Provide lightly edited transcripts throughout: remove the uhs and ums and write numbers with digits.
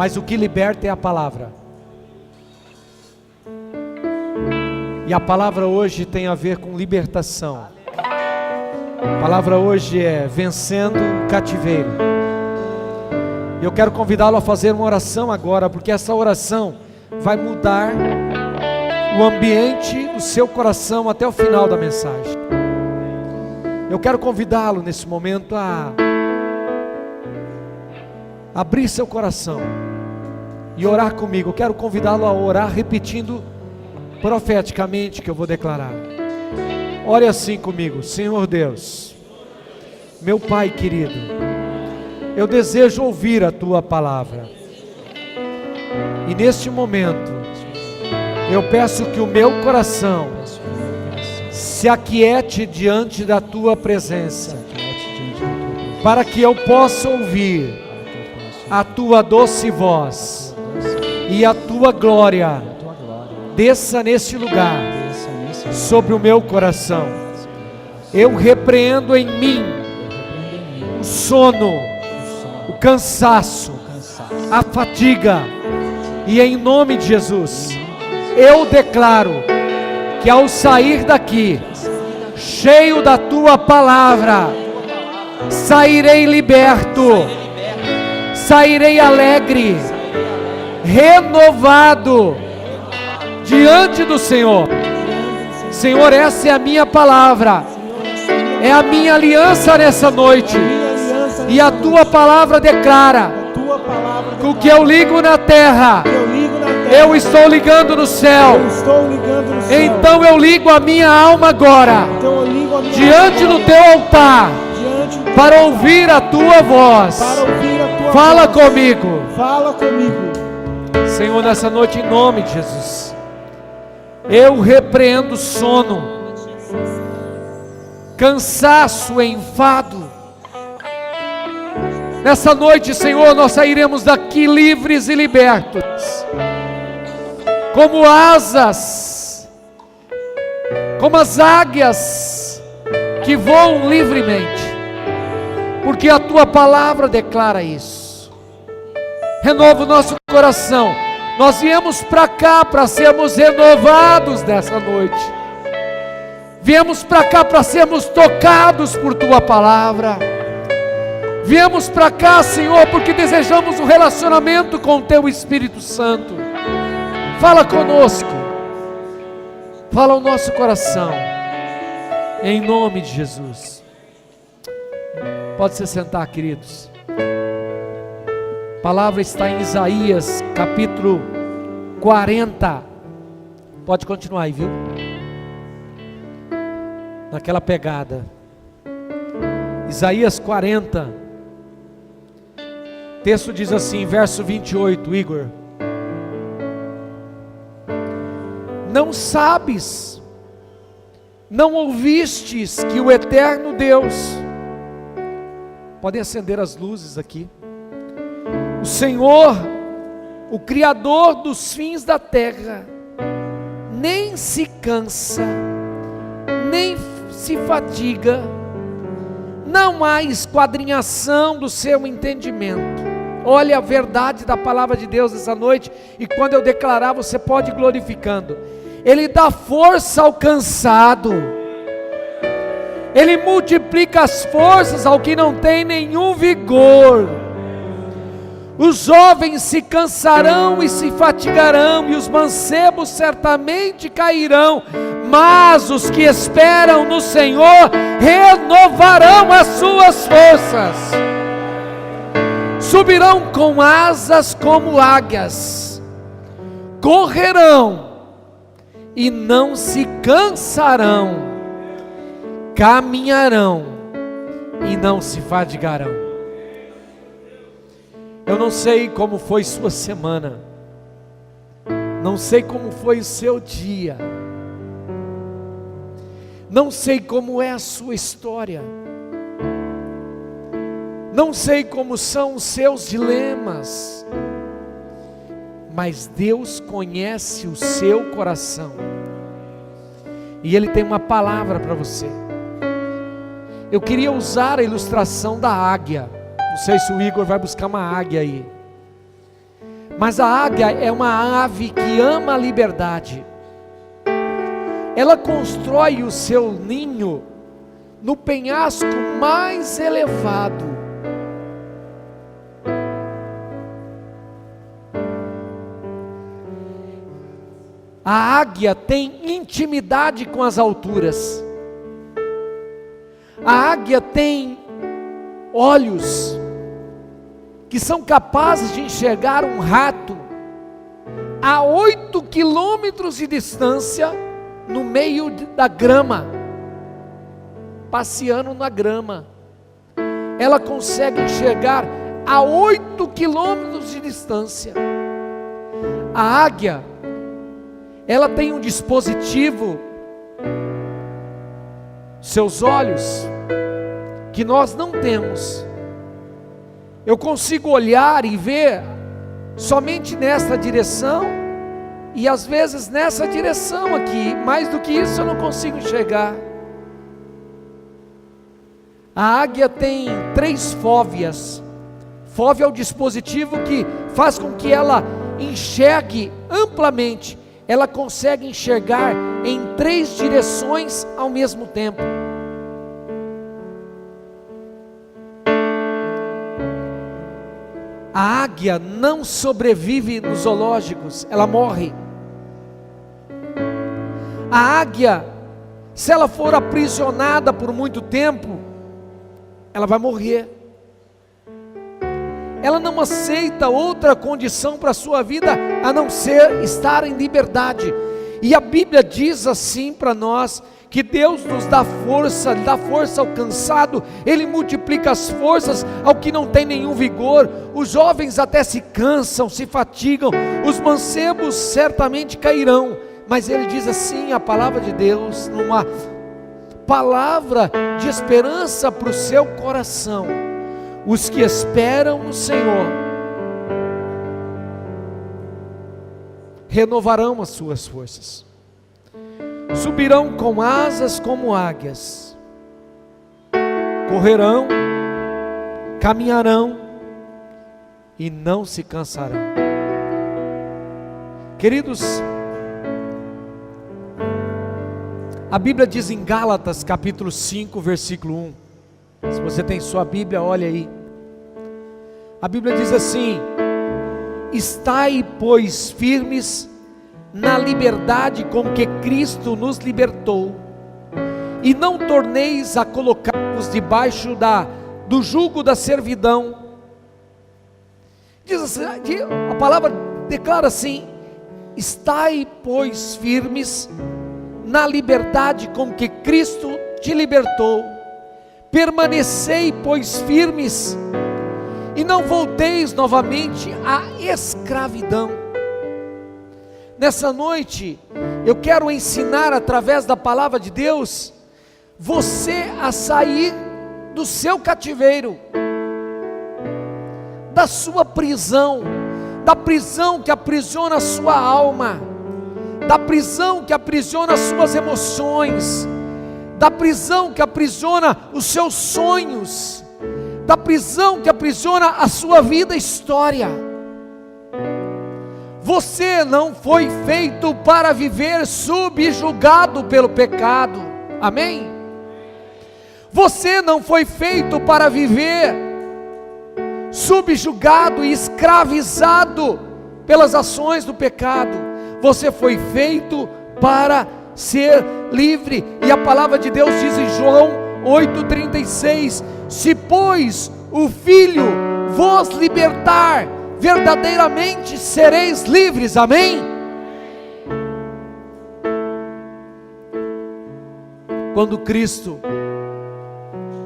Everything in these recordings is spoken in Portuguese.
mas o que liberta é a palavra. E a palavra hoje tem a ver com libertação. A palavra hoje é vencendo o cativeiro. Eu quero convidá-lo a fazer uma oração agora, porque essa oração vai mudar o ambiente do seu coração até o final da mensagem. Eu quero convidá-lo nesse momento a abrir seu coração e orar comigo. Eu quero convidá-lo a orar repetindo profeticamente que eu vou declarar. Ore assim comigo. Senhor Deus, meu Pai querido, eu desejo ouvir a Tua palavra, e neste momento eu peço que o meu coração se aquiete diante da Tua presença, para que eu possa ouvir a Tua doce voz e a Tua glória desça neste lugar sobre o meu coração. Eu repreendo em mim o sono, o cansaço, a fadiga, e em nome de Jesus eu declaro que ao sair daqui cheio da Tua palavra, sairei liberto, sairei alegre, renovado diante do Senhor. Senhor, essa é a minha palavra, é a minha aliança nessa noite, e a Tua palavra declara que o que eu ligo na terra, eu estou ligando no céu. Então eu ligo a minha alma agora diante do Teu altar, para ouvir a Tua voz. Fala comigo, Senhor, nessa noite, em nome de Jesus. Eu repreendo sono, cansaço, enfado. Nessa noite, Senhor, nós sairemos daqui livres e libertos, como asas, como as águias que voam livremente, porque a Tua palavra declara isso. Renova o nosso coração. Nós viemos para cá para sermos renovados nessa noite. Viemos para cá para sermos tocados por Tua palavra. Viemos para cá, Senhor, porque desejamos um relacionamento com o Teu Espírito Santo. Fala conosco, fala ao nosso coração, em nome de Jesus. Pode se sentar, queridos. A palavra está em Isaías capítulo 40. Pode continuar aí, viu? Naquela pegada. Isaías 40. O texto diz assim, verso 28, Igor. Não sabes, não ouvistes que o eterno Deus, podem acender as luzes aqui, o Senhor, o Criador dos fins da terra, nem se cansa, nem se fadiga, não há esquadrinhação do seu entendimento. Olha a verdade da palavra de Deus essa noite, e quando eu declarar, você pode ir glorificando. Ele dá força ao cansado, Ele multiplica as forças ao que não tem nenhum vigor. Os jovens se cansarão e se fatigarão, e os mancebos certamente cairão, mas os que esperam no Senhor renovarão as suas forças, subirão com asas como águias, correrão e não se cansarão, caminharão e não se fadigarão. Eu não sei como foi sua semana, não sei como foi o seu dia, não sei como é a sua história, não sei como são os seus dilemas, mas Deus conhece o seu coração, e Ele tem uma palavra para você. Eu queria usar a ilustração da águia. Não sei se o Igor vai buscar uma águia aí. Mas a águia é uma ave que ama a liberdade. Ela constrói o seu ninho no penhasco mais elevado. A águia tem intimidade com as alturas. A águia tem olhos que são capazes de enxergar um rato a 8 quilômetros de distância no meio da grama, passeando na grama. Ela consegue enxergar a 8 quilômetros de distância. A águia, ela tem um dispositivo, seus olhos, que nós não temos. Eu consigo olhar e ver somente nesta direção, e às vezes nessa direção aqui, mais do que isso eu não consigo enxergar. A águia tem 3 fóveas. Fóvea é o dispositivo que faz com que ela enxergue amplamente. Ela consegue enxergar em 3 direções ao mesmo tempo. A águia não sobrevive nos zoológicos, ela morre. A águia, se ela for aprisionada por muito tempo, ela vai morrer. Ela não aceita outra condição para a sua vida a não ser estar em liberdade. E a Bíblia diz assim para nós, que Deus nos dá força ao cansado, Ele multiplica as forças ao que não tem nenhum vigor. Os jovens até se cansam, se fatigam, os mancebos certamente cairão, mas Ele diz assim, a palavra de Deus, numa palavra de esperança para o seu coração: os que esperam no Senhor renovarão as suas forças, subirão com asas como águias, correrão, caminharão e não se cansarão. Queridos, a Bíblia diz em Gálatas capítulo 5 versículo 1, se você tem sua Bíblia, olha aí. A Bíblia diz assim: estai pois firmes na liberdade com que Cristo nos libertou, e não torneis a colocar-vos debaixo do jugo da servidão. Diz assim, a palavra declara assim: estai pois firmes na liberdade com que Cristo te libertou, permanecei pois firmes, e não volteis novamente à escravidão. Nessa noite, eu quero ensinar através da palavra de Deus, você a sair do seu cativeiro, da sua prisão, da prisão que aprisiona a sua alma, da prisão que aprisiona as suas emoções, da prisão que aprisiona os seus sonhos, da prisão que aprisiona a sua vida e história. Você não foi feito para viver subjugado pelo pecado, amém? Você não foi feito para viver subjugado e escravizado pelas ações do pecado. Você foi feito para ser livre, e a palavra de Deus diz em João 8,36: se pois o Filho vos libertar, verdadeiramente sereis livres, amém? Quando Cristo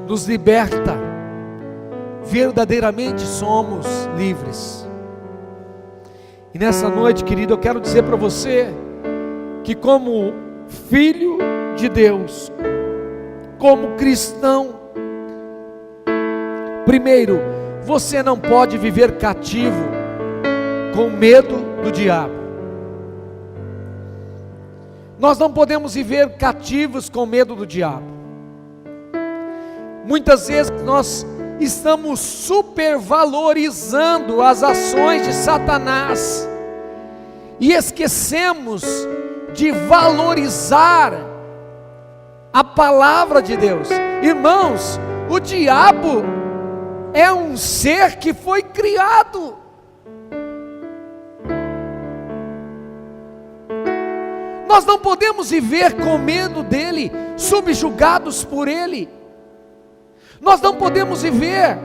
nos liberta, verdadeiramente somos livres. E nessa noite, querido, eu quero dizer para você que, como filho de Deus, como cristão, primeiro, você não pode viver cativo com medo do diabo. Nós não podemos viver cativos com medo do diabo. Muitas vezes nós estamos supervalorizando as ações de Satanás e esquecemos de valorizar a palavra de Deus. Irmãos, o diabo é um ser que foi criado. Nós não podemos viver com medo dele, subjugados por ele. Nós não podemos viver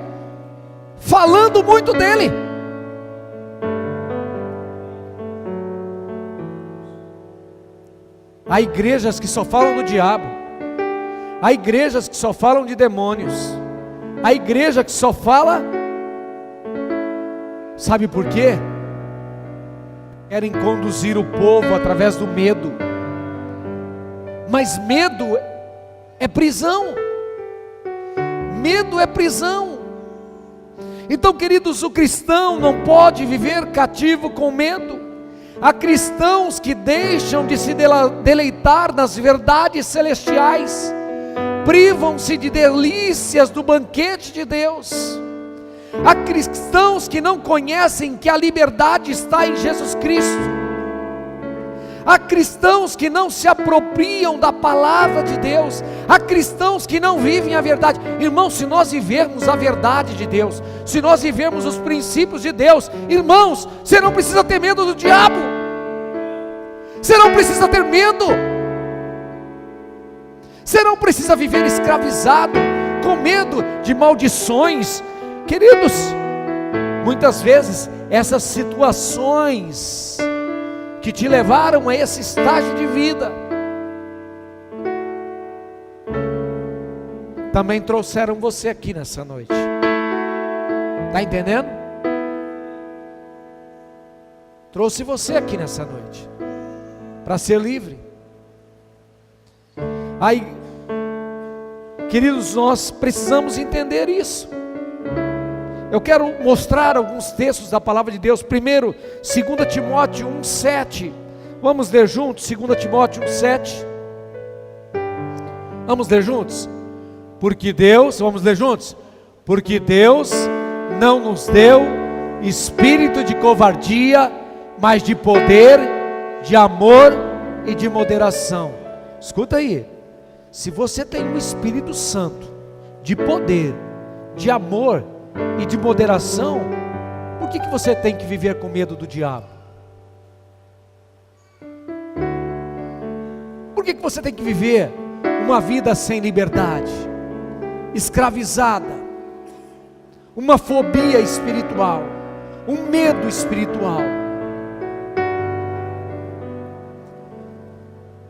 falando muito dele. Há igrejas que só falam do diabo, há igrejas que só falam de demônios, há igreja que só fala, sabe por quê? Querem conduzir o povo através do medo, mas medo é prisão, medo é prisão. Então, queridos, o cristão não pode viver cativo com medo. Há cristãos que deixam de se deleitar nas verdades celestiais, privam-se de delícias do banquete de Deus. Há cristãos que não conhecem que a liberdade está em Jesus Cristo. Há cristãos que não se apropriam da palavra de Deus. Há cristãos que não vivem a verdade. Irmãos, se nós vivermos a verdade de Deus, se nós vivermos os princípios de Deus, irmãos, você não precisa ter medo do diabo. Você não precisa ter medo. Você não precisa viver escravizado, com medo de maldições. Queridos, muitas vezes essas situações que te levaram a esse estágio de vida também trouxeram você aqui nessa noite. Está entendendo? Trouxe você aqui nessa noite para ser livre. Aí, queridos, nós precisamos entender isso. Eu quero mostrar alguns textos da palavra de Deus. Primeiro, 2 Timóteo 1,7. Vamos ler juntos, 2 Timóteo 1,7. Vamos ler juntos? Porque Deus, vamos ler juntos? Porque Deus não nos deu espírito de covardia, mas de poder, de amor e de moderação. Escuta aí, se você tem o Espírito Santo de poder, de amor e de moderação, por que você tem que viver com medo do diabo? Por que você tem que viver uma vida sem liberdade, escravizada, uma fobia espiritual, um medo espiritual?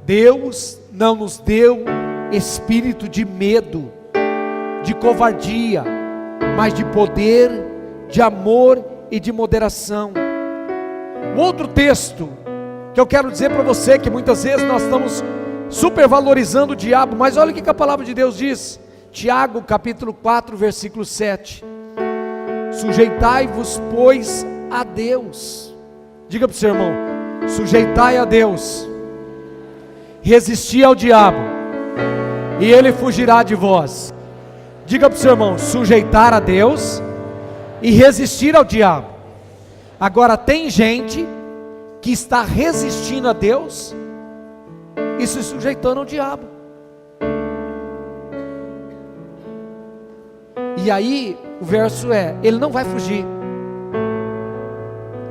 Deus não nos deu espírito de medo, de covardia, mas de poder, de amor e de moderação. Um outro texto que eu quero dizer para você, que muitas vezes nós estamos supervalorizando o diabo, mas olha o que a palavra de Deus diz. Tiago capítulo 4 versículo 7. Sujeitai-vos, pois, a Deus. Diga para o seu irmão: sujeitai a Deus, resisti ao diabo, e ele fugirá de vós. Diga para o seu irmão: sujeitar a Deus e resistir ao diabo. Agora, tem gente que está resistindo a Deus e se sujeitando ao diabo. E aí, o verso é: ele não vai fugir,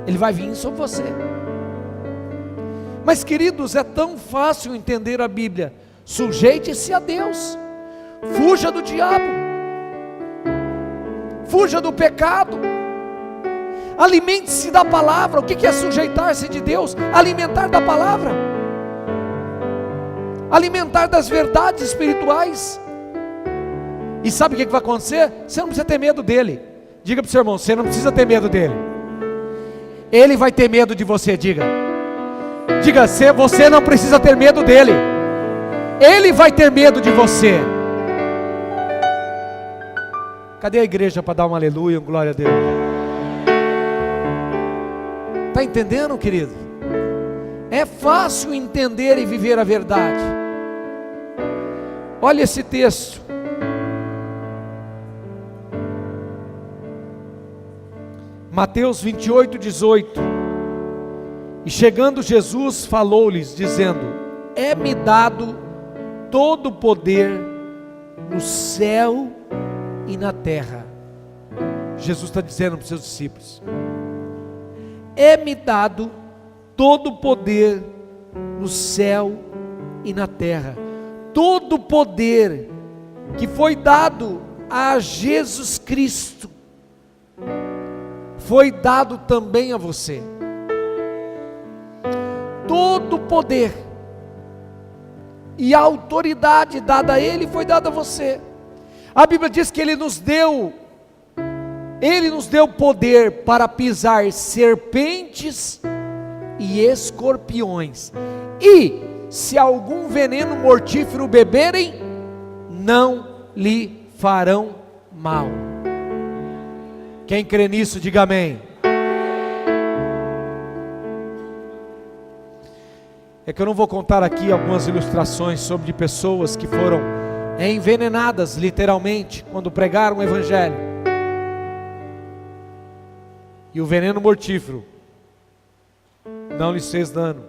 ele vai vir sobre você. Mas, queridos, é tão fácil entender a Bíblia. Sujeite-se a Deus, fuja do diabo, fuja do pecado, alimente-se da palavra. O que é sujeitar-se de Deus? Alimentar da palavra, alimentar das verdades espirituais. E sabe o que vai acontecer? Você não precisa ter medo dele. Diga para o seu irmão: você não precisa ter medo dele, ele vai ter medo de você. Diga, você não precisa ter medo dele, ele vai ter medo de você. Cadê a igreja para dar um aleluia, um glória a Deus? Está entendendo, querido? É fácil entender e viver a verdade. Olha esse texto, Mateus 28, 18. E chegando Jesus, falou-lhes, dizendo: é-me dado todo o poder no céu e na terra. Jesus está dizendo para os seus discípulos: é-me dado todo o poder no céu e na terra. Todo o poder que foi dado a Jesus Cristo foi dado também a você. Todo o poder e a autoridade dada a Ele foi dada a você. A Bíblia diz que Ele nos deu poder para pisar serpentes e escorpiões, e se algum veneno mortífero beberem, não lhe farão mal. Quem crê nisso, diga amém. É que eu não vou contar aqui algumas ilustrações sobre pessoas que foram envenenadas literalmente quando pregaram o Evangelho, e o veneno mortífero não lhes fez dano,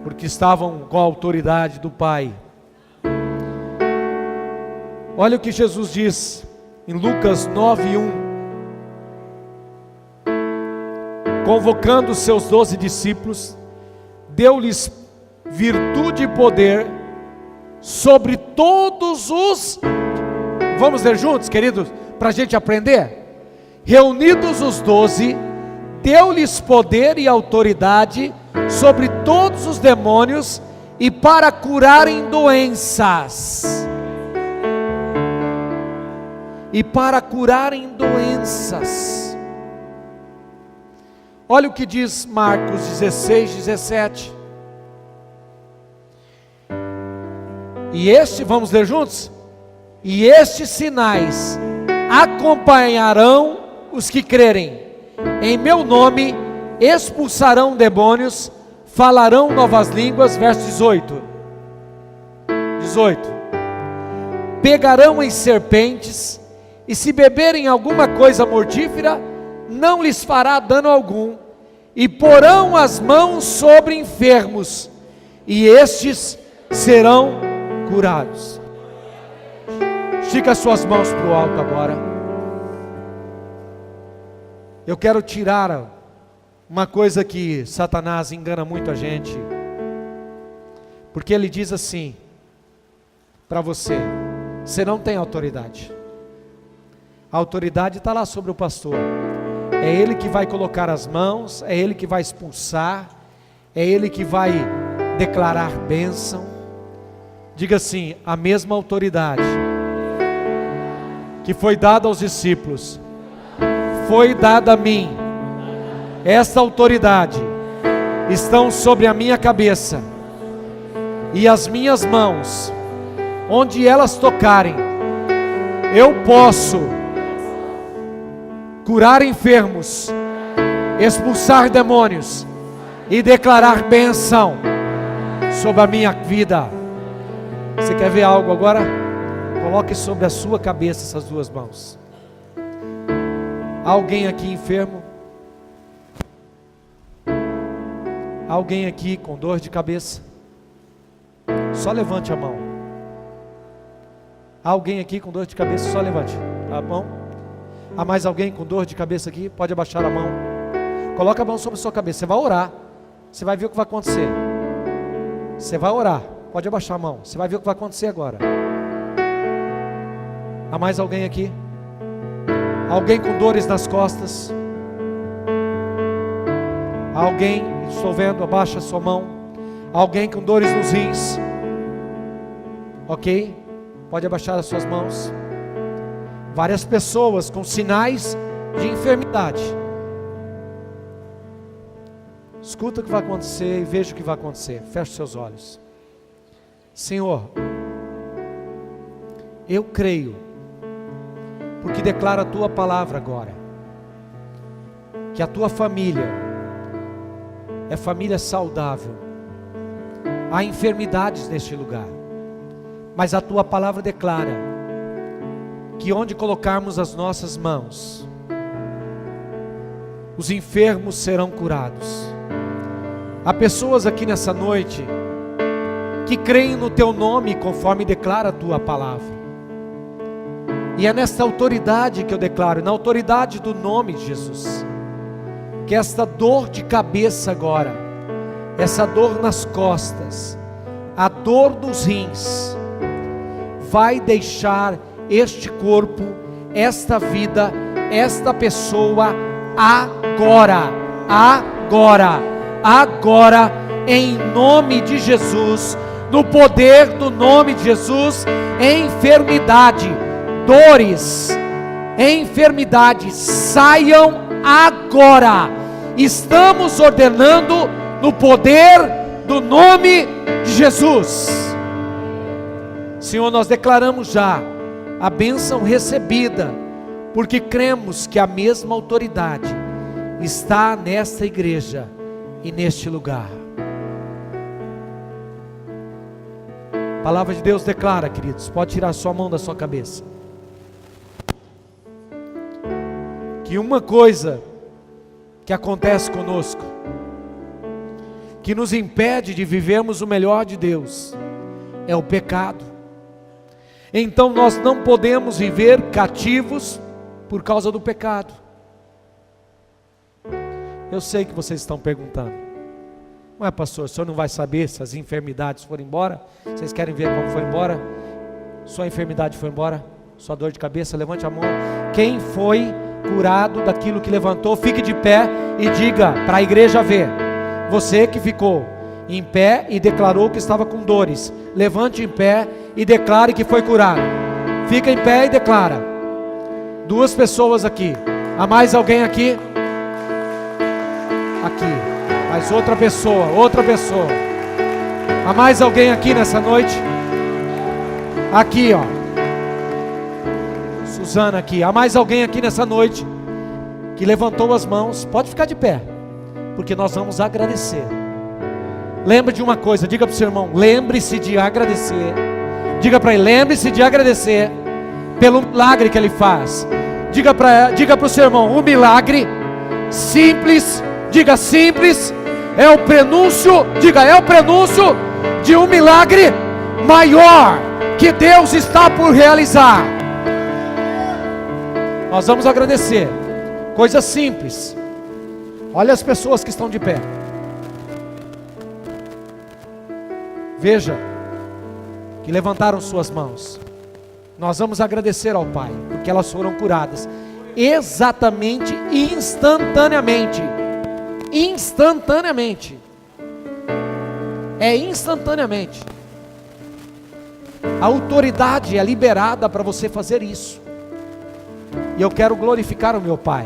porque estavam com a autoridade do Pai. Olha o que Jesus diz em Lucas 9:1. Convocando os seus 12 discípulos, deu-lhes virtude e poder sobre todos os... Vamos ler juntos, queridos, para a gente aprender? Reunidos os 12, deu-lhes poder e autoridade sobre todos os demônios e para curarem doenças. E para curarem doenças. Olha o que diz Marcos 16, 17. Vamos ler juntos? E estes sinais acompanharão os que crerem. Em meu nome expulsarão demônios, falarão novas línguas. Verso 18. Pegarão em serpentes, e se beberem alguma coisa mortífera, não lhes fará dano algum, e porão as mãos sobre enfermos, e estes serão curados. Estica as suas mãos para o alto agora. Eu quero tirar uma coisa que Satanás engana muito a gente, porque ele diz assim para você: você não tem autoridade. A autoridade está lá sobre o pastor. É ele que vai colocar as mãos, é ele que vai expulsar, é ele que vai declarar bênção. Diga assim: a mesma autoridade que foi dada aos discípulos foi dada a mim. Esta autoridade estão sobre a minha cabeça, e as minhas mãos, onde elas tocarem, eu posso curar enfermos, expulsar demônios e declarar bênção sobre a minha vida. Você quer ver algo agora? Coloque sobre a sua cabeça essas duas mãos. Alguém aqui enfermo? Alguém aqui com dor de cabeça? Só levante a mão. Alguém aqui com dor de cabeça? Só levante a mão. Há mais alguém com dor de cabeça aqui? Pode abaixar a mão. Coloca a mão sobre a sua cabeça. Você vai orar. Você vai ver o que vai acontecer. Você vai orar. Pode abaixar a mão. Você vai ver o que vai acontecer agora. Há mais alguém aqui? Alguém com dores nas costas? Alguém, estou vendo, abaixa a sua mão. Alguém com dores nos rins? Ok? Pode abaixar as suas mãos. Várias pessoas com sinais de enfermidade. Escuta o que vai acontecer e veja o que vai acontecer. Feche seus olhos. Senhor, eu creio, porque declara a tua palavra agora, que a tua família é família saudável. Há enfermidades neste lugar, mas a tua palavra declara que onde colocarmos as nossas mãos, os enfermos serão curados. Há pessoas aqui nessa noite que creem no teu nome, conforme declara a tua palavra. E é nesta autoridade que eu declaro, na autoridade do nome de Jesus, que esta dor de cabeça agora, essa dor nas costas, a dor dos rins, vai deixar este corpo, esta vida, esta pessoa agora, em nome de Jesus, no poder do nome de Jesus. Enfermidade, dores, enfermidades, saiam agora. Estamos ordenando no poder do nome de Jesus. Senhor, nós declaramos já a bênção recebida, porque cremos que a mesma autoridade está nesta igreja e neste lugar. A palavra de Deus declara, queridos, pode tirar sua mão da sua cabeça, que uma coisa que acontece conosco, que nos impede de vivermos o melhor de Deus, é o pecado. Então nós não podemos viver cativos por causa do pecado. Eu sei que vocês estão perguntando: ué, pastor, o senhor não vai saber se as enfermidades foram embora? Vocês querem ver como foi embora? Sua enfermidade foi embora? Sua dor de cabeça? Levante a mão. Quem foi curado daquilo que levantou, fique de pé e diga para a igreja ver. Você que ficou em pé e declarou que estava com dores, levante em pé e declare que foi curado. Fica em pé e declara. 2 pessoas aqui. Há mais alguém aqui? Aqui. Mais outra pessoa. Há mais alguém aqui nessa noite? Aqui, ó. Suzana aqui. Há mais alguém aqui nessa noite que levantou as mãos? Pode ficar de pé, porque nós vamos agradecer. Lembre de uma coisa, diga para o seu irmão: lembre-se de agradecer. Diga para ele: lembre-se de agradecer pelo milagre que ele faz. Diga para o seu irmão: o milagre simples, diga simples, é o prenúncio, diga, é o prenúncio de um milagre maior que Deus está por realizar. Nós vamos agradecer. Coisa simples. Olha as pessoas que estão de pé. Veja, que levantaram suas mãos. Nós vamos agradecer ao Pai, porque elas foram curadas exatamente, instantaneamente. Instantaneamente. É instantaneamente. A autoridade é liberada para você fazer isso. E eu quero glorificar o meu Pai.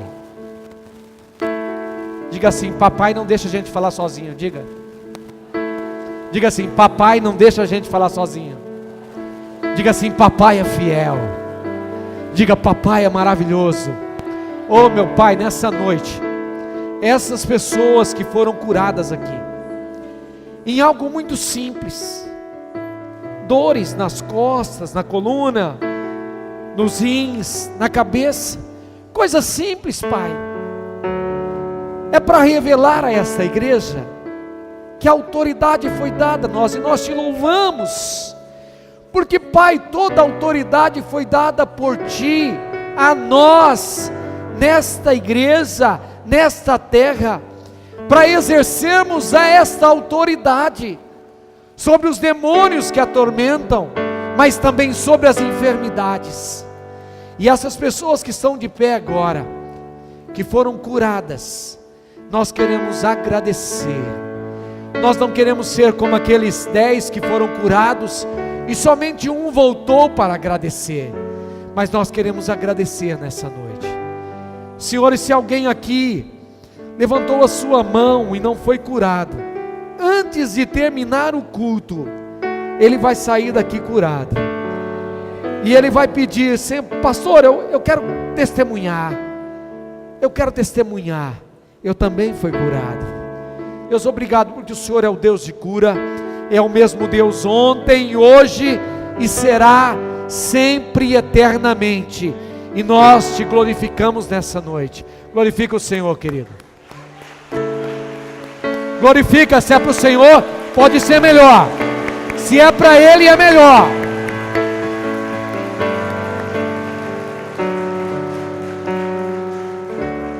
Diga assim: papai não deixa a gente falar sozinho. Diga assim: papai não deixa a gente falar sozinho. Diga assim: papai é fiel. Diga: papai é maravilhoso. Oh meu Pai, nessa noite, essas pessoas que foram curadas aqui, em algo muito simples, dores nas costas, na coluna, nos rins, na cabeça, coisa simples, Pai, é para revelar a esta igreja que a autoridade foi dada a nós, e nós te louvamos, porque Pai, toda a autoridade foi dada por Ti, a nós, nesta igreja, nesta terra, para exercermos esta autoridade, sobre os demônios que atormentam, mas também sobre as enfermidades. E essas pessoas que estão de pé agora, que foram curadas, nós queremos agradecer. Nós não queremos ser como aqueles 10 que foram curados e somente um voltou para agradecer, mas nós queremos agradecer nessa noite. Senhor, e se alguém aqui levantou a sua mão e não foi curado, antes de terminar o culto, ele vai sair daqui curado, e ele vai pedir: pastor, eu quero testemunhar, eu também fui curado. Deus, obrigado, porque o Senhor é o Deus de cura, é o mesmo Deus ontem, hoje e será sempre eternamente, e nós te glorificamos nessa noite. Glorifica o Senhor, querido. Glorifica, se é para o Senhor, pode ser melhor. Se é para Ele, é melhor.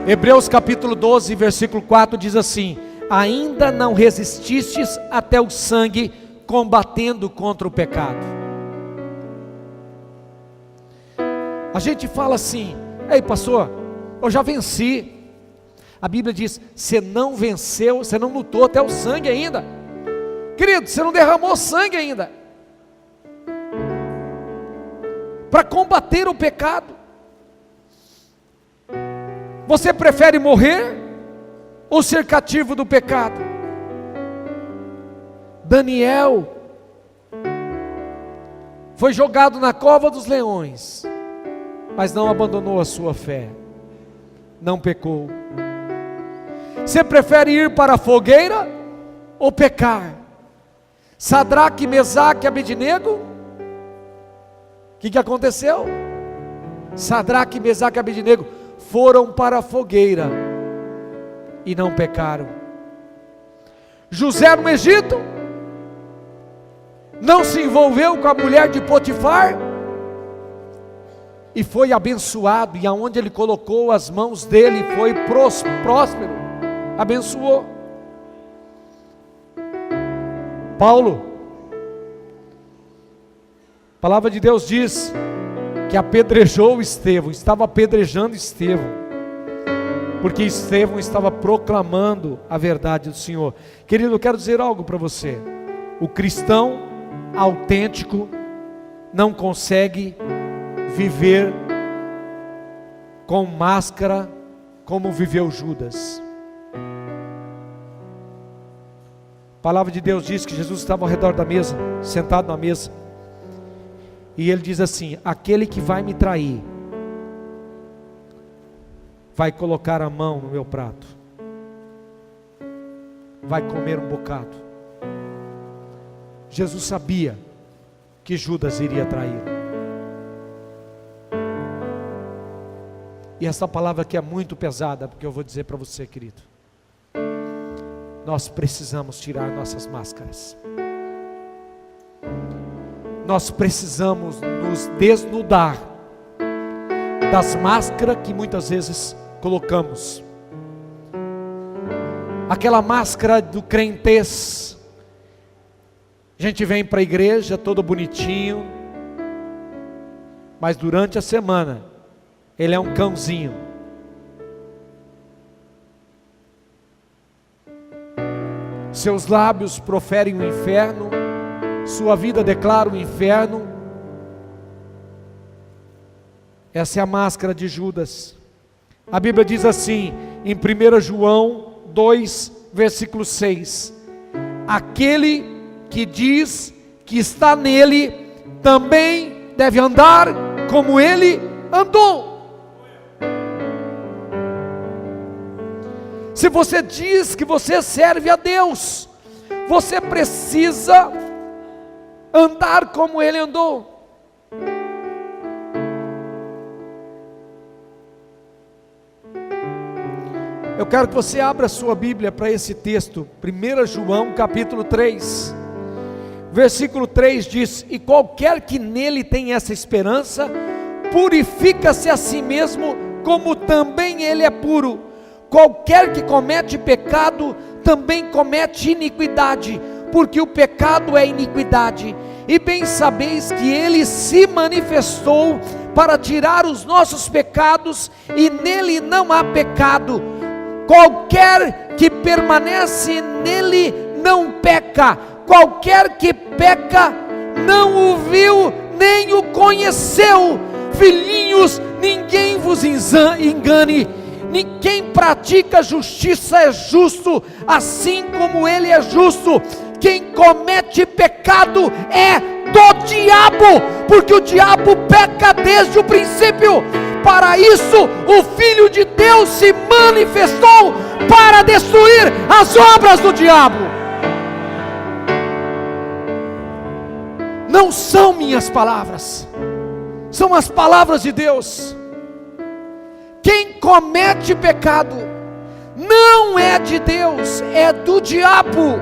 Hebreus capítulo 12, versículo 4 diz assim: ainda não resististes até o sangue, combatendo contra o pecado. A gente fala assim: ei pastor, eu já venci. A Bíblia diz: você não venceu, você não lutou até o sangue ainda. Querido, você não derramou sangue ainda para combater o pecado. Você prefere morrer ou ser cativo do pecado? Daniel foi jogado na cova dos leões, mas não abandonou a sua fé, não pecou. Você prefere ir para a fogueira ou pecar? Sadraque, Mesaque e Abednego, o que aconteceu? Sadraque, Mesaque e Abednego foram para a fogueira e não pecaram. José no Egito não se envolveu com a mulher de Potifar e foi abençoado, e aonde ele colocou as mãos dele foi próspero, abençoou. Paulo, a palavra de Deus diz que apedrejou Estevão, estava apedrejando Estevão, porque Estevão estava proclamando a verdade do Senhor. Querido, eu quero dizer algo para você: o cristão autêntico não consegue viver com máscara como viveu Judas. A palavra de Deus diz que Jesus estava ao redor da mesa, sentado na mesa, e ele diz assim: aquele que vai me trair vai colocar a mão no meu prato, vai comer um bocado. Jesus sabia que Judas iria trair. E essa palavra aqui é muito pesada, porque eu vou dizer para você, querido, nós precisamos tirar nossas máscaras. Nós precisamos nos desnudar das máscaras que muitas vezes colocamos. Aquela máscara do crentez. A gente vem para a igreja todo bonitinho, mas durante a semana ele é um cãozinho. Seus lábios proferem o inferno, sua vida declara o inferno. Essa é a máscara de Judas. A Bíblia diz assim, em 1 João 2, versículo 6: aquele que diz que está nele, também deve andar como ele andou. Se você diz que você serve a Deus, você precisa andar como ele andou. Eu quero que você abra a sua Bíblia para esse texto, 1 João capítulo 3, versículo 3 diz: e qualquer que nele tem essa esperança, purifica-se a si mesmo, como também ele é puro. Qualquer que comete pecado, também comete iniquidade, porque o pecado é iniquidade. E bem sabeis que ele se manifestou para tirar os nossos pecados, e nele não há pecado. Qualquer que permanece nele não peca. Qualquer que peca não o viu nem o conheceu. Filhinhos, ninguém vos engane. Quem pratica justiça é justo, assim como ele é justo. Quem comete pecado é do diabo, porque o diabo peca desde o princípio. Para isso o Filho de Deus se manifestou, para destruir as obras do diabo. Não são minhas palavras, são as palavras de Deus. Quem comete pecado não é de Deus, é do diabo.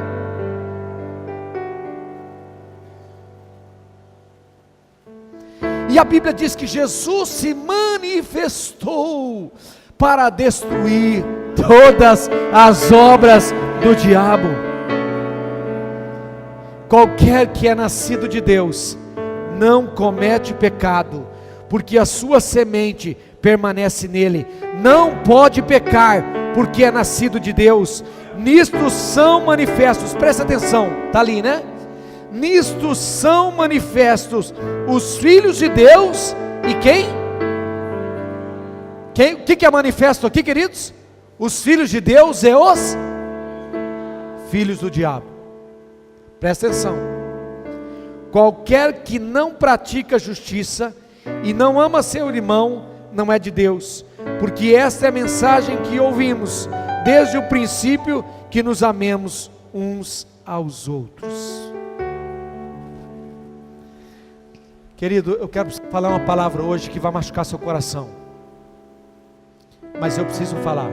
E a Bíblia diz que Jesus se manifestou para destruir todas as obras do diabo. Qualquer que é nascido de Deus não comete pecado, porque a sua semente permanece nele. Não pode pecar, porque é nascido de Deus. Nisto são manifestos, presta atenção, está ali, né? Nisto são manifestos os filhos de Deus e quem? O que é manifesto aqui, queridos? Os filhos de Deus e os filhos do diabo. Presta atenção. Qualquer que não pratica justiça e não ama seu irmão, não é de Deus, porque esta é a mensagem que ouvimos desde o princípio, que nos amemos uns aos outros. Querido, eu quero falar uma palavra hoje que vai machucar seu coração, mas eu preciso falar.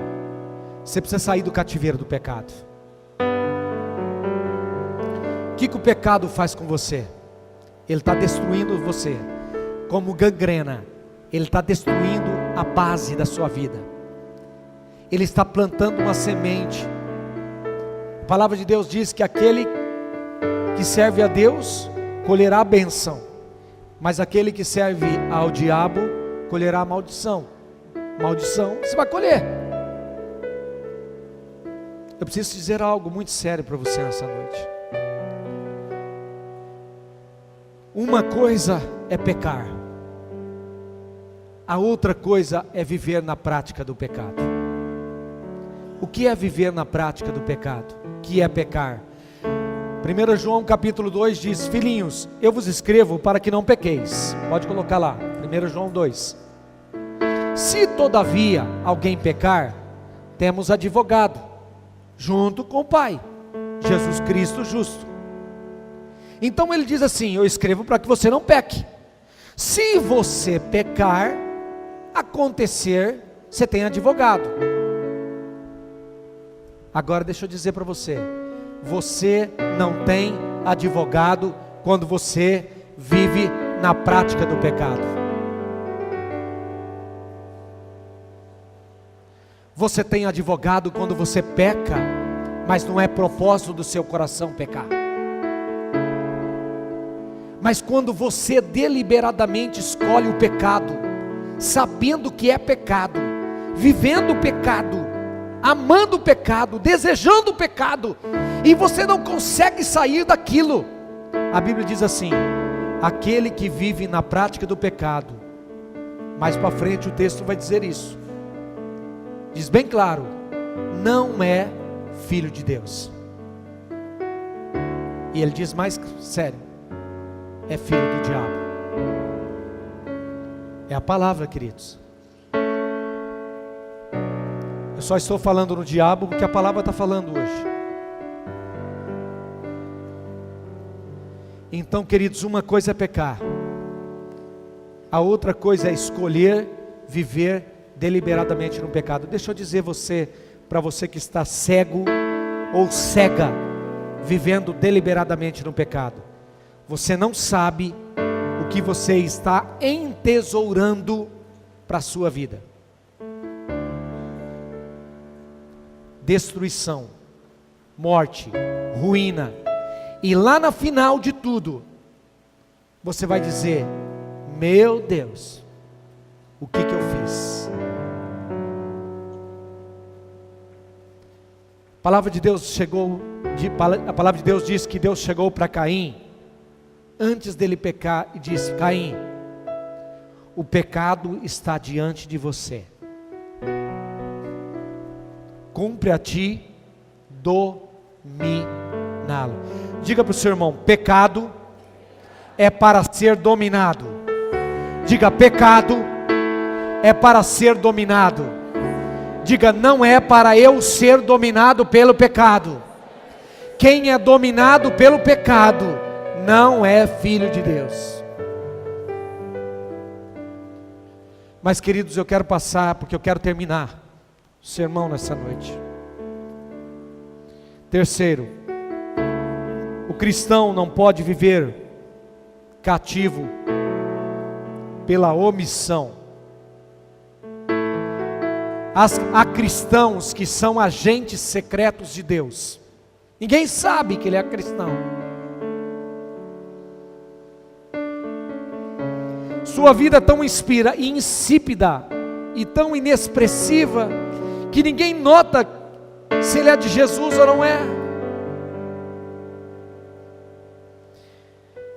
Você precisa sair do cativeiro do pecado. O que o pecado faz com você? Ele está destruindo você, como gangrena. Ele está destruindo a base da sua vida. Ele está plantando uma semente. A palavra de Deus diz que aquele que serve a Deus colherá a bênção, mas aquele que serve ao diabo colherá a maldição. Maldição você vai colher. Eu preciso dizer algo muito sério para você nessa noite. Uma coisa é pecar, a outra coisa é viver na prática do pecado. O que é viver na prática do pecado? O que é pecar? 1 João capítulo 2 diz: filhinhos, eu vos escrevo para que não pequeis. Pode colocar lá, 1 João 2. Se todavia alguém pecar, temos advogado junto com o Pai, Jesus Cristo justo. Então ele diz assim: eu escrevo para que você não peque. Se você pecar, acontecer, você tem advogado. Agora deixa eu dizer para você, você não tem advogado quando você vive na prática do pecado. Você tem advogado quando você peca, mas não é propósito do seu coração pecar. Mas quando você deliberadamente escolhe o pecado, sabendo que é pecado, vivendo o pecado, amando o pecado, desejando o pecado, e você não consegue sair daquilo, a Bíblia diz assim: aquele que vive na prática do pecado, mais para frente o texto vai dizer isso, diz bem claro, não é filho de Deus. E ele diz mais sério, é filho do diabo. É a palavra, queridos. Eu só estou falando no diabo porque a palavra está falando hoje. Então, queridos, uma coisa é pecar, a outra coisa é escolher viver deliberadamente no pecado. Deixa eu dizer para você que está cego ou cega, vivendo deliberadamente no pecado, você não sabe o que você está entesourando para a sua vida. Destruição, morte, ruína. E lá na final de tudo, você vai dizer: meu Deus, o que eu fiz? A palavra de Deus diz que Deus chegou para Caim, antes dele pecar, e disse: Caim, o pecado está diante de você, cumpre a ti dominá-lo. Diga para o seu irmão: pecado é para ser dominado. Diga: pecado é para ser dominado. Diga: não é para eu ser dominado pelo pecado. Quem é dominado pelo pecado não é filho de Deus. Mas, queridos, eu quero passar, porque eu quero terminar o sermão nessa noite. Terceiro, o cristão não pode viver cativo pela omissão. Há cristãos que são agentes secretos de Deus. Ninguém sabe que ele é cristão. Sua vida é tão insípida e tão inexpressiva que ninguém nota se ele é de Jesus ou não é.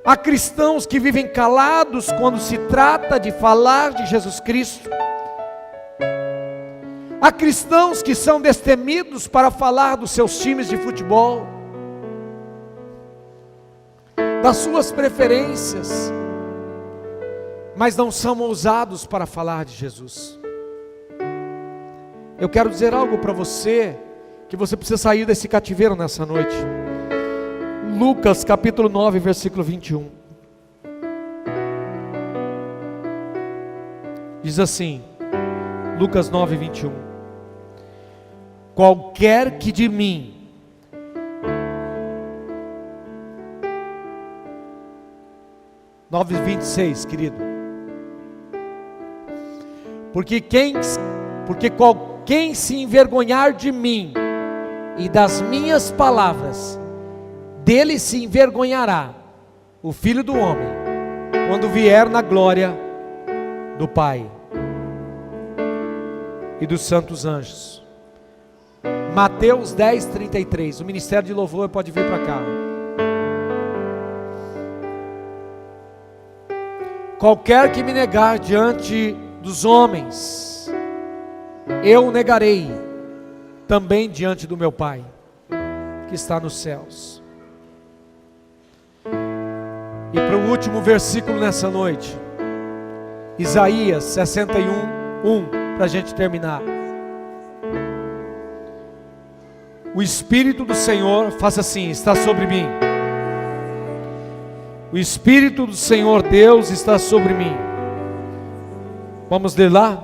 Há cristãos que vivem calados quando se trata de falar de Jesus Cristo. Há cristãos que são destemidos para falar dos seus times de futebol, das suas preferências, mas não são ousados para falar de Jesus. Eu quero dizer algo para você, que você precisa sair desse cativeiro nessa noite. Lucas capítulo 9, versículo 21. Diz assim, Lucas 9, 21. Qualquer que de mim (9, 26, querido), porque quem se envergonhar de mim e das minhas palavras, dele se envergonhará o Filho do Homem, quando vier na glória do Pai e dos santos anjos. Mateus 10, 33. O ministério de louvor pode vir para cá. Qualquer que me negar diante dos homens, eu o negarei também diante do meu Pai, que está nos céus. E para o último versículo nessa noite, Isaías 61, 1, para a gente terminar. O Espírito do Senhor, faça assim, está sobre mim. O Espírito do Senhor Deus está sobre mim. Vamos ler lá?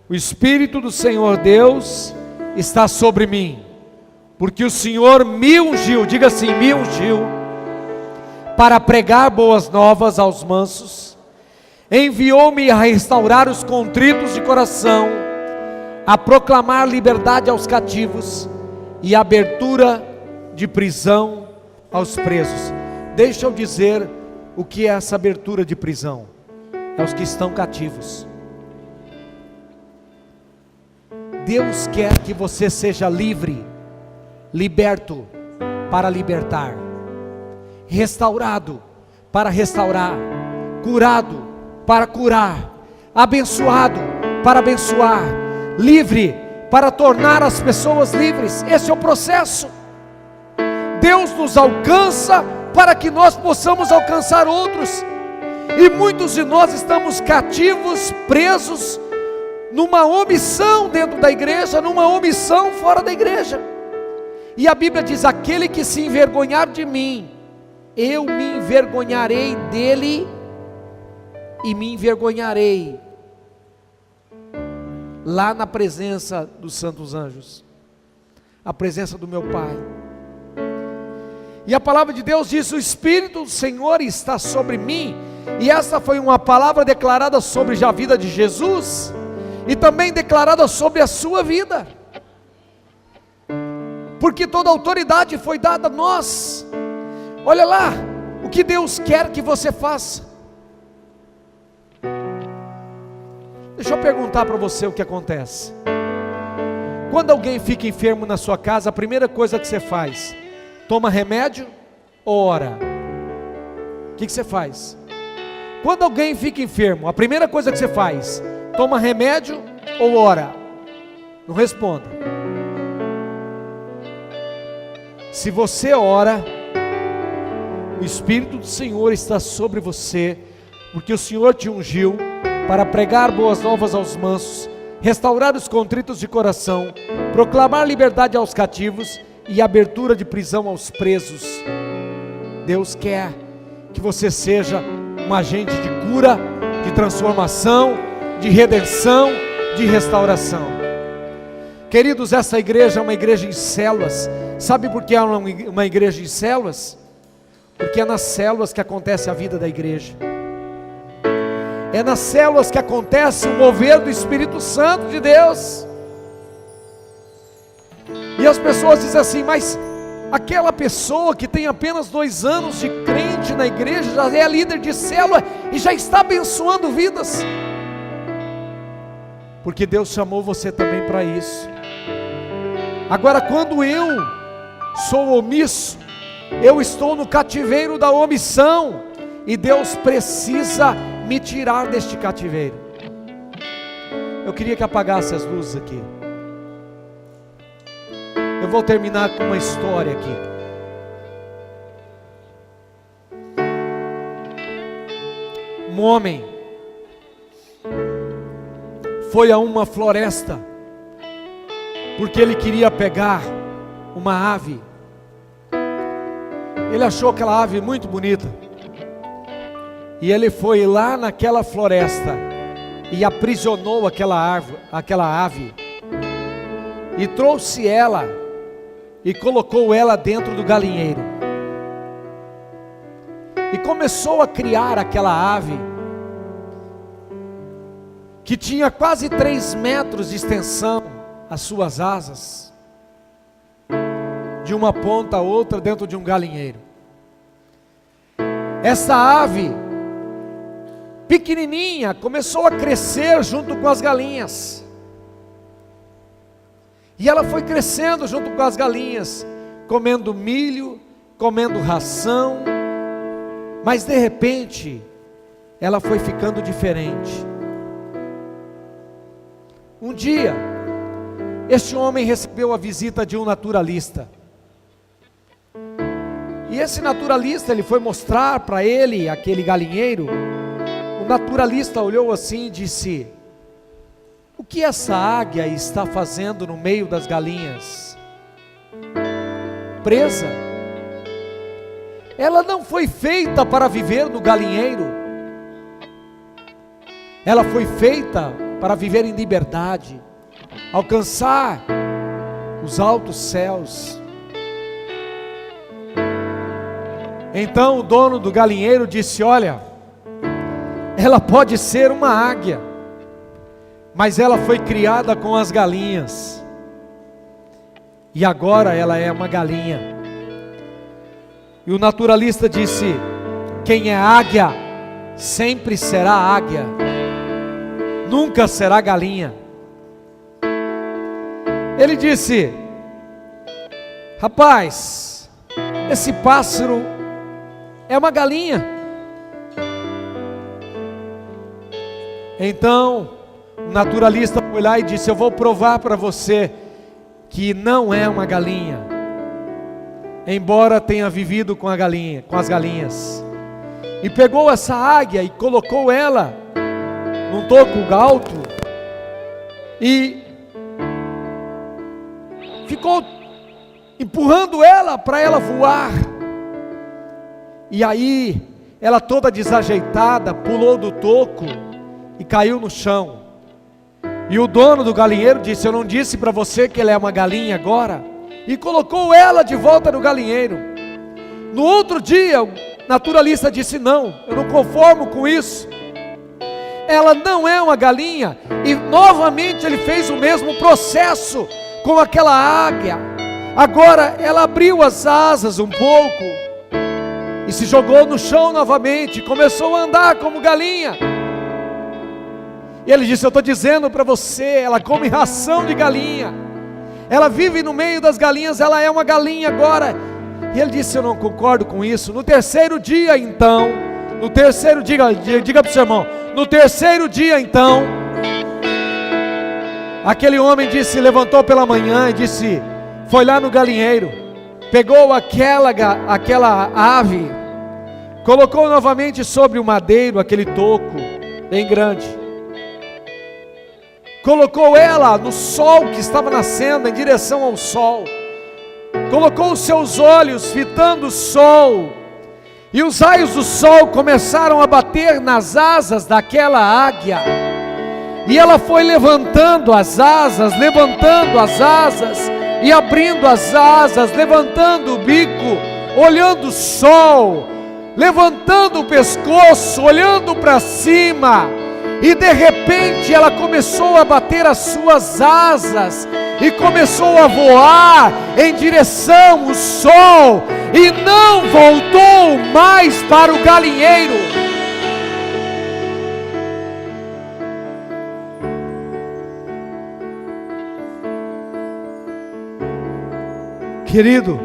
O Espírito do Senhor Deus está sobre mim, porque o Senhor me ungiu, diga assim, me ungiu, para pregar boas novas aos mansos, enviou-me a restaurar os contritos de coração, a proclamar liberdade aos cativos e abertura de prisão aos presos. Deixa eu dizer o que é essa abertura de prisão. É os que estão cativos. Deus quer que você seja livre, liberto para libertar, restaurado para restaurar, curado para curar, abençoado para abençoar, livre para tornar as pessoas livres. Esse é o processo. Deus nos alcança para que nós possamos alcançar outros, e muitos de nós estamos cativos, presos numa omissão dentro da igreja, numa omissão fora da igreja. E a Bíblia diz: aquele que se envergonhar de mim, eu me envergonharei dele e me envergonharei lá na presença dos santos anjos, a presença do meu Pai. E a palavra de Deus diz: o Espírito do Senhor está sobre mim. E essa foi uma palavra declarada sobre a vida de Jesus, e também declarada sobre a sua vida, porque toda a autoridade foi dada a nós. Olha lá, o que Deus quer que você faça. Deixa eu perguntar para você o que acontece. Quando alguém fica enfermo na sua casa, a primeira coisa que você faz, toma remédio ou ora? O que você faz? Quando alguém fica enfermo, a primeira coisa que você faz, toma remédio ou ora? Não responda. Se você ora, o Espírito do Senhor está sobre você, porque o Senhor te ungiu para pregar boas novas aos mansos, restaurar os contritos de coração, proclamar liberdade aos cativos e abertura de prisão aos presos. Deus quer que você seja um agente de cura, de transformação, de redenção, de restauração. Queridos, essa igreja é uma igreja em células. Sabe por que é uma igreja em células? Porque é nas células que acontece a vida da igreja. É nas células que acontece o mover do Espírito Santo de Deus. E as pessoas dizem assim: mas aquela pessoa que tem apenas 2 anos de crente na igreja, já é líder de célula e já está abençoando vidas. Porque Deus chamou você também para isso. Agora, quando eu sou omisso, eu estou no cativeiro da omissão, e Deus precisa me tirar deste cativeiro. Eu queria que apagasse as luzes aqui. Eu vou terminar com uma história aqui. Um homem foi a uma floresta, porque ele queria pegar uma ave. Ele achou aquela ave muito bonita, e ele foi lá naquela floresta e aprisionou aquela ave, e trouxe ela e colocou ela dentro do galinheiro, e começou a criar aquela ave, que tinha quase 3 metros de extensão, as suas asas, de uma ponta a outra dentro de um galinheiro. Essa ave pequenininha começou a crescer junto com as galinhas, e ela foi crescendo junto com as galinhas, comendo milho, comendo ração, mas de repente ela foi ficando diferente. Um dia, este homem recebeu a visita de um naturalista, e esse naturalista, ele foi mostrar para ele aquele galinheiro. O naturalista olhou assim e disse: o que essa águia está fazendo no meio das galinhas? Presa. Ela não foi feita para viver no galinheiro, ela foi feita para viver em liberdade, alcançar os altos céus. Então o dono do galinheiro disse: olha, ela pode ser uma águia, mas ela foi criada com as galinhas, e agora ela é uma galinha. E o naturalista disse: quem é águia sempre será águia, nunca será galinha. Ele disse: rapaz, esse pássaro é uma galinha. Então o naturalista foi lá e disse: eu vou provar para você que não é uma galinha, embora tenha vivido com as galinhas. E pegou essa águia e colocou ela num toco alto e ficou empurrando ela para ela voar. E aí ela, toda desajeitada, pulou do toco e caiu no chão. E o dono do galinheiro disse: eu não disse para você que ela é uma galinha agora? E colocou ela de volta no galinheiro. No outro dia o naturalista disse: não, eu não conformo com isso, ela não é uma galinha. E novamente ele fez o mesmo processo com aquela águia. Agora ela abriu as asas um pouco e se jogou no chão novamente, começou a andar como galinha. E ele disse: eu estou dizendo para você, ela come ração de galinha, ela vive no meio das galinhas, ela é uma galinha agora. E ele disse: eu não concordo com isso. No terceiro dia então, diga para o seu irmão, no terceiro dia então, aquele homem levantou pela manhã e disse, foi lá no galinheiro, pegou aquela ave, colocou novamente sobre o madeiro, aquele toco bem grande, colocou ela no sol que estava nascendo, em direção ao sol, colocou os seus olhos fitando o sol, e os raios do sol começaram a bater nas asas daquela águia, E ela foi levantando as asas, e abrindo as asas, levantando o bico, olhando o sol, levantando o pescoço, olhando para cima. E de repente ela começou a bater as suas asas e começou a voar em direção ao sol, e não voltou mais para o galinheiro. Querido,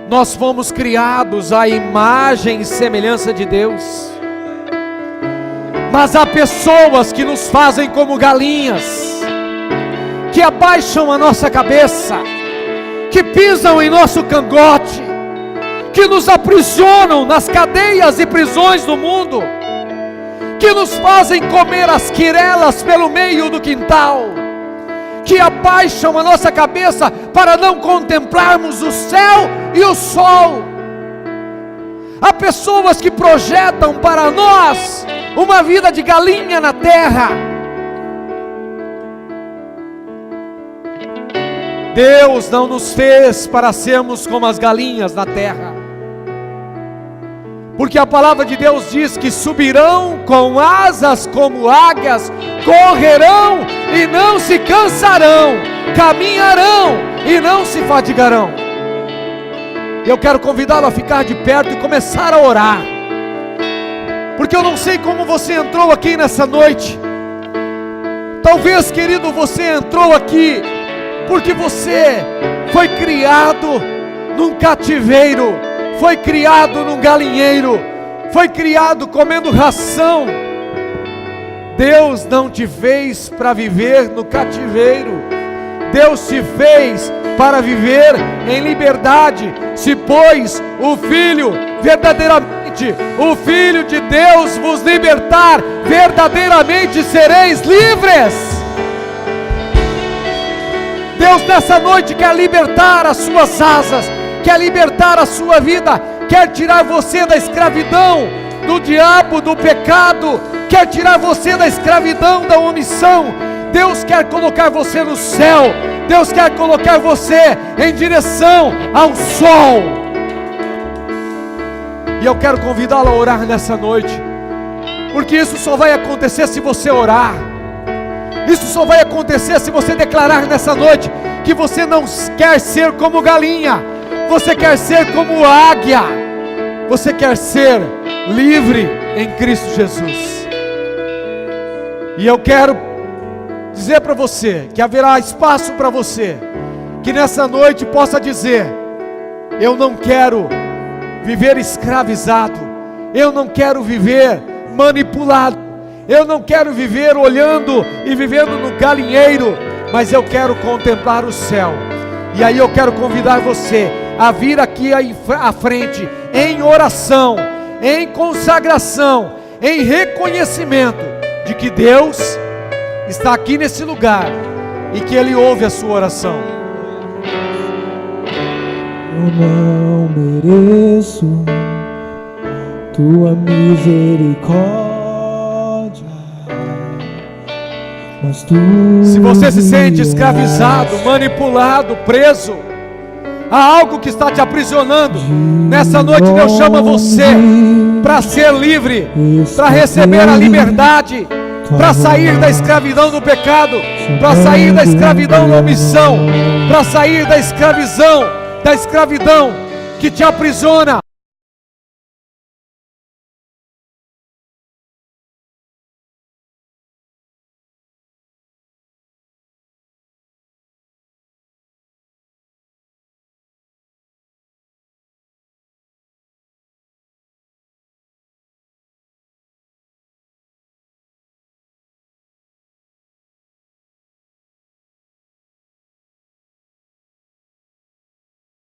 nós fomos criados à imagem e semelhança de Deus, mas há pessoas que nos fazem como galinhas, que abaixam a nossa cabeça, que pisam em nosso cangote, que nos aprisionam nas cadeias e prisões do mundo, que nos fazem comer as quirelas pelo meio do quintal, que abaixam a nossa cabeça para não contemplarmos o céu e o sol. Há pessoas que projetam para nós uma vida de galinha na terra. Deus não nos fez para sermos como as galinhas na terra, porque a palavra de Deus diz que subirão com asas como águias, correrão e não se cansarão, caminharão e não se fadigarão. Eu quero convidá-lo a ficar de perto e começar a orar, porque eu não sei como você entrou aqui nessa noite. Talvez, querido, você entrou aqui porque você foi criado num cativeiro, foi criado num galinheiro, foi criado comendo ração. Deus não te fez para viver no cativeiro, Deus te fez para viver em liberdade. Se pois o Filho verdadeiramente, o Filho de Deus vos libertar, verdadeiramente sereis livres. Deus nessa noite quer libertar as suas asas, quer libertar a sua vida, quer tirar você da escravidão do diabo, do pecado, quer tirar você da escravidão da omissão. Deus quer colocar você no céu, Deus quer colocar você em direção ao sol. E eu quero convidá-lo a orar nessa noite, porque isso só vai acontecer se você orar. Isso só vai acontecer se você declarar nessa noite que você não quer ser como galinha, você quer ser como águia, você quer ser livre em Cristo Jesus. E eu quero dizer para você que haverá espaço para você que nessa noite possa dizer: eu não quero viver escravizado, eu não quero viver manipulado, eu não quero viver olhando e vivendo no galinheiro, mas eu quero contemplar o céu. E aí eu quero convidar você a vir aqui à frente, em oração, em consagração, em reconhecimento de que Deus está aqui nesse lugar e que Ele ouve a sua oração. Eu não mereço tua misericórdia, mas tu. Se você se sente escravizado, manipulado, preso a algo que está te aprisionando, nessa noite Deus chama você para ser livre, para receber a liberdade, para sair da escravidão do pecado, para sair da escravidão da omissão, para sair da escravidão que te aprisiona.